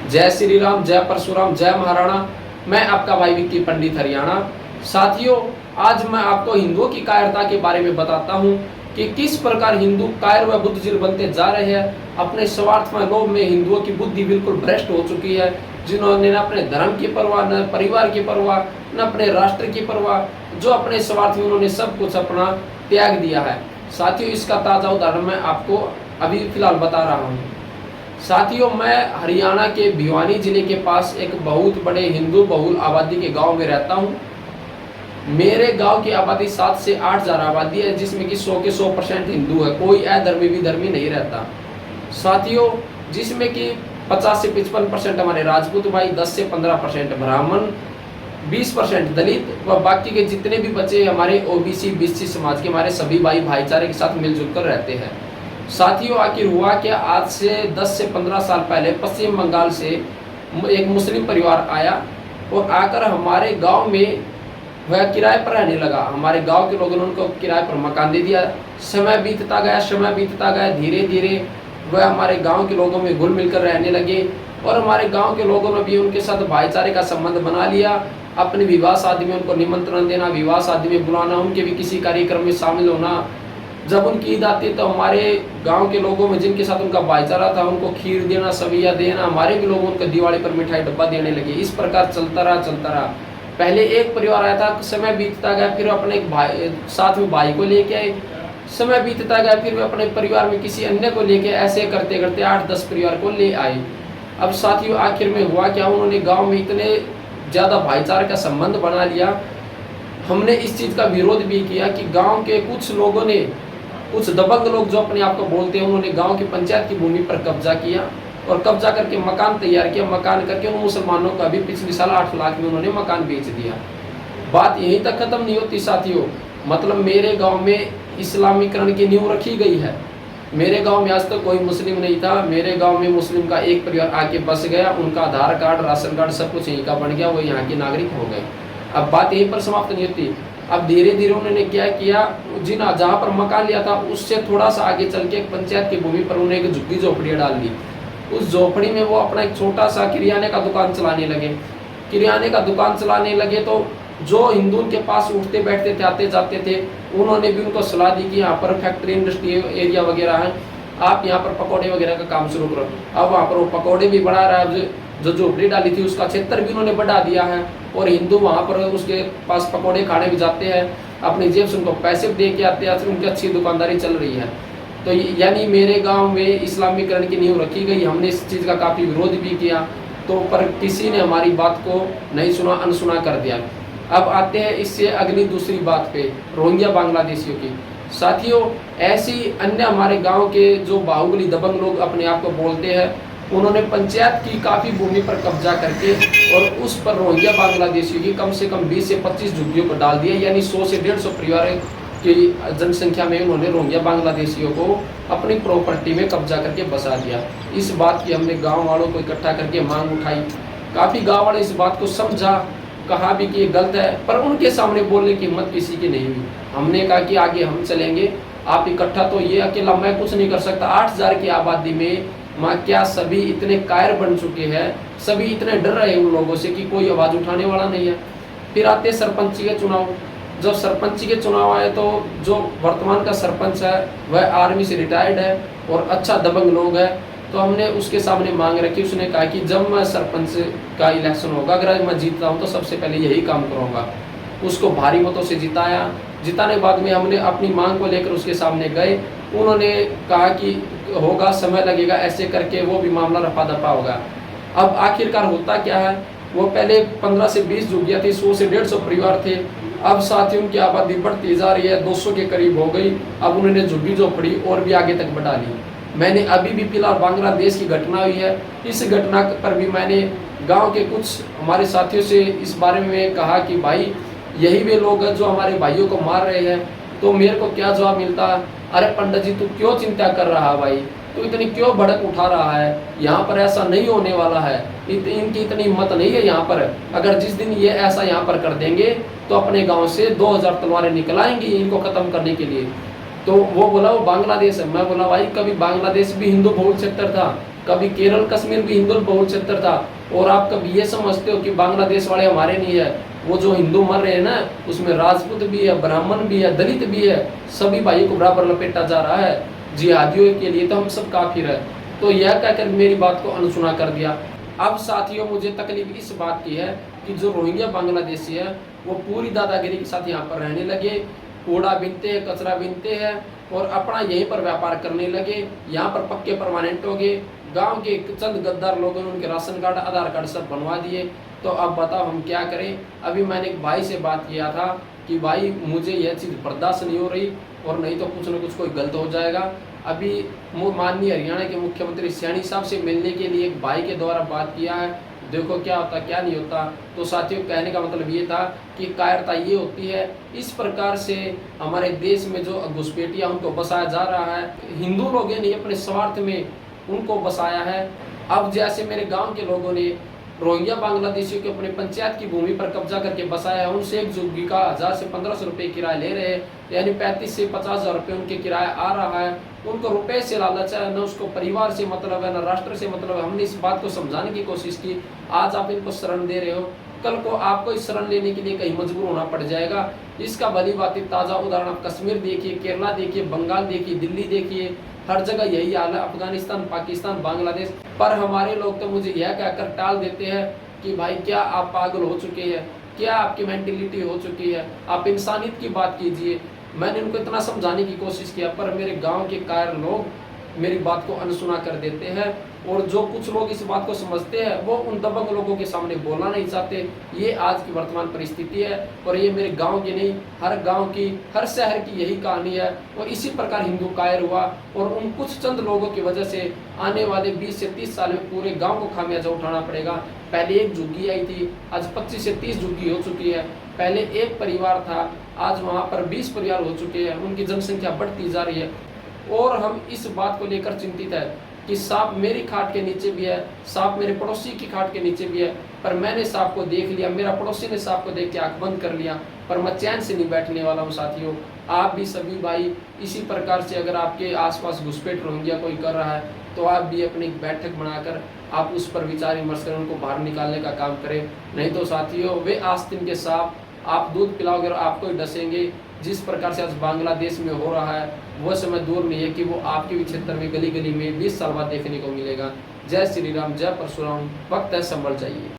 जय श्री राम, जय परशुराम, जय महाराणा। मैं आपका भाई विक्की पंडित हरियाणा। साथियों, आज मैं आपको हिंदुओं की कायरता के बारे में बताता हूं कि किस प्रकार हिंदू कायर व बुद्धिजीवी बनते जा रहे हैं। अपने स्वार्थ में लोभ में हिंदुओं की बुद्धि बिल्कुल भ्रष्ट हो चुकी है, जिन्होंने न अपने धर्म की परवाह, न परिवार की परवाह, न अपने राष्ट्र की परवाह, जो अपने स्वार्थ में उन्होंने सब कुछ अपना त्याग दिया है। साथियों, इसका ताज़ा उदाहरण मैं आपको अभी फिलहाल बता रहा हूँ। साथियों, मैं हरियाणा के भिवानी जिले के पास एक बहुत बड़े हिंदू बहुल आबादी के गांव में रहता हूं। मेरे गांव की आबादी 7 से 8 हज़ार आबादी है, जिसमें कि 100 के 100% हिंदू है, कोई अधर्मी विधर्मी नहीं रहता। साथियों, जिसमें कि 50 से 55% हमारे राजपूत भाई, 10 से 15% ब्राह्मण, 20% दलित व बाकी के जितने भी बच्चे हमारे ओबीसी बीसी समाज के हमारे सभी भाई भाईचारे के साथ मिलजुल कर रहते हैं। साथियों, आखिर हुआ क्या, आज से 10 से 15 साल पहले पश्चिम बंगाल से एक मुस्लिम परिवार आया और आकर हमारे गांव में वह किराए पर रहने लगा। हमारे गांव के लोगों ने उनको किराए पर मकान दे दिया। समय बीतता गया, धीरे धीरे वह हमारे गांव के लोगों में घुल मिलकर रहने लगे और हमारे गांव के लोगों ने भी उनके साथ भाईचारे का संबंध बना लिया। अपने विवाह शादी में उनको निमंत्रण देना, विवाह शादी में बुलाना, उनके भी किसी कार्यक्रम में शामिल होना। जब उनकी ईद आती तो हमारे गांव के लोगों में जिनके साथ उनका भाईचारा था, उनको खीर देना, सविया देना, हमारे भी लोग उनको दिवाली पर मिठाई डब्बा देने लगे। इस प्रकार चलता रहा। पहले एक परिवार आया था, समय बीतता गया, फिर अपने एक भाई साथ में भाई को लेके आए। समय बीतता गया, फिर वे अपने परिवार में किसी अन्य को लेके, ऐसे करते करते 8-10 परिवार को ले आए। अब साथियों, आखिर में हुआ क्या, उन्होंने गाँव में इतने ज़्यादा भाईचारे का संबंध बना लिया। हमने इस चीज़ का विरोध भी किया कि गाँव के कुछ लोगों ने, कुछ दबंग लोग जो अपने आप को बोलते हैं, उन्होंने गांव की पंचायत की भूमि पर कब्जा किया और कब्जा करके मकान तैयार किया। मकान करके उन मुसलमानों का भी पिछले साल 8 लाख में उन्होंने मकान बेच दिया। बात यहीं तक खत्म नहीं होती साथियों, मतलब मेरे गांव में इस्लामीकरण की नींव रखी गई है। मेरे गांव में आज तक कोई मुस्लिम नहीं था। मेरे गांव में मुस्लिम का एक परिवार आके बस गया, उनका आधार कार्ड, राशन कार्ड सब कुछ यहीं का बन गया, वो यहाँ के नागरिक हो गए। अब बात यहीं पर समाप्त नहीं होती। अब धीरे धीरे उन्होंने क्या किया, जहाँ पर मकान लिया था उससे थोड़ा सा आगे चल के एक पंचायत की भूमि पर उन्होंने एक झुग्गी झोपड़ी डाल दी। उस झोपड़ी में वो अपना एक छोटा सा किराने का दुकान चलाने लगे। किराने का दुकान चलाने लगे तो जो हिंदू उनके पास उठते बैठते थे, आते जाते थे, उन्होंने भी उनको सलाह दी कि यहाँ पर फैक्ट्री इंडस्ट्री एरिया वगैरह है, आप यहाँ पर पकौड़े वगैरह का काम शुरू करो। अब वहाँ पर वो पकौड़े भी बढ़ा रहा है, जो झोपड़ी डाली थी उसका क्षेत्र भी उन्होंने बढ़ा दिया है और हिंदू वहाँ पर उसके पास पकौड़े खाने भी जाते हैं, अपनी जेब से उनको पैसे दे के आते हैं, उनकी अच्छी दुकानदारी चल रही है। तो यानी मेरे गांव में इस्लामीकरण की नींव रखी गई। हमने इस चीज़ का काफ़ी विरोध भी किया, तो पर किसी ने हमारी बात को नहीं सुना, अनसुना कर दिया। अब आते हैं इससे अगली दूसरी बात पे, रोहिंग्या बांग्लादेशियों की। साथियों, ऐसी अन्य हमारे गाँव के जो बाहुबली दबंग लोग अपने आप को बोलते हैं, उन्होंने पंचायत की काफ़ी भूमि पर कब्जा करके और उस पर रोहिंग्या बांग्लादेशियों की कम से कम 20 से 25 झुग्गियों को डाल दिया। यानी 100 से 150 परिवार की जनसंख्या में उन्होंने रोहिंग्या बांग्लादेशियों को अपनी प्रॉपर्टी में कब्जा करके बसा दिया। इस बात की हमने गांव वालों को इकट्ठा करके मांग उठाई। काफ़ी गांव वाले इस बात को समझा, कहा भी कि ये गलत है, पर उनके सामने बोलने की हिम्मत किसी की नहीं हुई। हमने कहा कि आगे हम चलेंगे, आप इकट्ठा, तो ये अकेला मैं कुछ नहीं कर सकता। 8,000 की आबादी में माँ क्या सभी इतने कायर बन चुके हैं, सभी इतने डर रहे उन लोगों से कि कोई आवाज़ उठाने वाला नहीं है। फिर आते सरपंची के चुनाव। जब सरपंची के चुनाव आए तो जो वर्तमान का सरपंच है वह आर्मी से रिटायर्ड है और अच्छा दबंग लोग है। तो हमने उसके सामने मांग रखी। उसने कहा कि जब मैं सरपंच का इलेक्शन होगा, अगर मैं जीतता हूँ तो सबसे पहले यही काम करूँगा। उसको भारी मतों से जिताया। जिताने बाद में हमने अपनी मांग को लेकर उसके सामने गए। उन्होंने कहा कि होगा, समय लगेगा, ऐसे करके वो भी मामला रफा दफा होगा। अब आखिरकार होता क्या है, वो पहले 15 से 20 झुग्गियाँ थी, 100 से 150 परिवार थे। अब साथियों उनकी आबादी बढ़ती जा रही है, 200 के करीब हो गई। अब उन्होंने झुग्गी झोपड़ी और भी आगे तक बढ़ा ली। मैंने अभी भी फिलहाल बांग्लादेश की घटना हुई है, इस घटना पर भी मैंने गाँव के कुछ हमारे साथियों से इस बारे में कहा कि भाई यही वे लोग हैं जो हमारे भाइयों को मार रहे हैं। तो मेरे को क्या जवाब मिलता, अरे पंडित जी तू क्यों चिंता कर रहा है भाई, तू इतनी क्यों भड़क उठा रहा है, यहाँ पर ऐसा नहीं होने वाला है, इनकी इतनी हिम्मत नहीं है यहाँ पर। अगर जिस दिन ये ऐसा यहाँ पर कर देंगे तो अपने गांव से 2000 तलवारें निकल आएंगी इनको ख़त्म करने के लिए। तो वो बोला वो बांग्लादेश है। मैं बोला भाई कभी बांग्लादेश भी हिंदू बहुल सेक्टर था, कभी केरल कश्मीर भी हिंदू बहुल क्षेत्र था। और आप कभी ये समझते हो कि बांग्लादेश वाले हमारे नहीं है? वो जो हिंदू मर रहे हैं ना, उसमें राजपूत भी है, ब्राह्मण भी है, दलित भी है, सभी भाइयों को बराबर लपेटा जा रहा है। जिहादियों के लिए तो हम सब काफिर है। तो यह कहकर मेरी बात को अनसुना कर दिया। अब साथियों, मुझे तकलीफ इस बात की है कि जो रोहिंग्या बांग्लादेशी है वो पूरी दादागिरी के साथ यहाँ पर रहने लगे, कूड़ा बीनते हैं, कचरा बीनते हैं और अपना यहीं पर व्यापार करने लगे। यहाँ पर पक्के परमानेंट हो गए। गांव के चंद गद्दार लोगों ने उनके राशन कार्ड, आधार कार्ड सब बनवा दिए। तो अब बताओ हम क्या करें? अभी मैंने एक भाई से बात किया था कि भाई मुझे यह चीज़ बर्दाश्त नहीं हो रही और नहीं तो कुछ न कुछ कोई गलत हो जाएगा। अभी माननीय हरियाणा के मुख्यमंत्री सैनी साहब से मिलने के लिए एक भाई के द्वारा बात किया है। देखो क्या होता क्या नहीं होता। तो साथियों, कहने का मतलब ये था कि कायरता ये होती है, इस प्रकार से हमारे देश में जो घुसपैठिया उनको बसाया जा रहा है, हिंदू लोगों ने अपने स्वार्थ में उनको बसाया है। अब जैसे मेरे गांव के लोगों ने रोहिंग्या बांग्लादेशियों के अपने पंचायत की भूमि पर कब्जा करके बसाया है, उनसे एक झुग्गी का 1000 से 1500 रुपये किराया ले रहे हैं, यानी 35 से 50 हज़ार रुपये उनके किराया आ रहा है। उनको रुपए से लालच है, न उसको परिवार से मतलब है, न राष्ट्र से मतलब है। हमने इस बात को समझाने की कोशिश की। आज आप इनको शरण दे रहे हो, कल को आपको इस शरण लेने के लिए कहीं मजबूर होना पड़ जाएगा। इसका भली बात ताज़ा उदाहरण आप कश्मीर देखिए, केरला देखिए, बंगाल देखिए, दिल्ली देखिए, हर जगह यही हाल है। अफगानिस्तान, पाकिस्तान, बांग्लादेश। पर हमारे लोग तो मुझे यह कहकर टाल देते हैं कि भाई क्या आप पागल हो चुके हैं, क्या आपकी मेंटेलिटी हो चुकी है, आप इंसानियत की बात कीजिए। मैंने उनको इतना समझाने की कोशिश किया, पर मेरे गांव के कायर लोग मेरी बात को अनसुना कर देते हैं। और जो कुछ लोग इस बात को समझते हैं वो उन दबंग लोगों के सामने बोलना नहीं चाहते। ये आज की वर्तमान परिस्थिति है और ये मेरे गांव की नहीं, हर गांव की, हर शहर की यही कहानी है। और इसी प्रकार हिंदू कायर हुआ और उन कुछ चंद लोगों की वजह से आने वाले 20 से 30 साल में पूरे गांव को खामियाजा उठाना पड़ेगा। पहले एक झुग्गी आई थी, आज 25 से 30 झुग्गी हो चुकी है। पहले एक परिवार था, आज वहाँ पर 20 परिवार हो चुके हैं। उनकी जनसंख्या बढ़ती जा रही है और हम इस बात को लेकर चिंतित है कि सांप मेरी खाट के नीचे भी है, सांप मेरे पड़ोसी की खाट के नीचे भी है। पर मैंने सांप को देख लिया, मेरा पड़ोसी ने सांप को देख के आंख बंद कर लिया, पर मैं चैन से नहीं बैठने वाला हूँ। साथियों, आप भी सभी भाई इसी प्रकार से अगर आपके आसपास घुसपैठ रोहिंग्या कोई कर रहा है तो आप भी अपनी बैठक बनाकर आप उस पर विचार विमर्श कर उनको बाहर निकालने का काम करें। नहीं तो साथियों, वे आस्तीन के सांप आप दूध पिलाओगे और आपको ही डसेंगे। जिस प्रकार से आज बांग्लादेश में हो रहा है वो समय दूर नहीं है कि वो आपके भी क्षेत्र में गली गली में 20 साल बाद देखने को मिलेगा। जय श्री राम, जय परशुराम। वक्त है, संभल जाइए।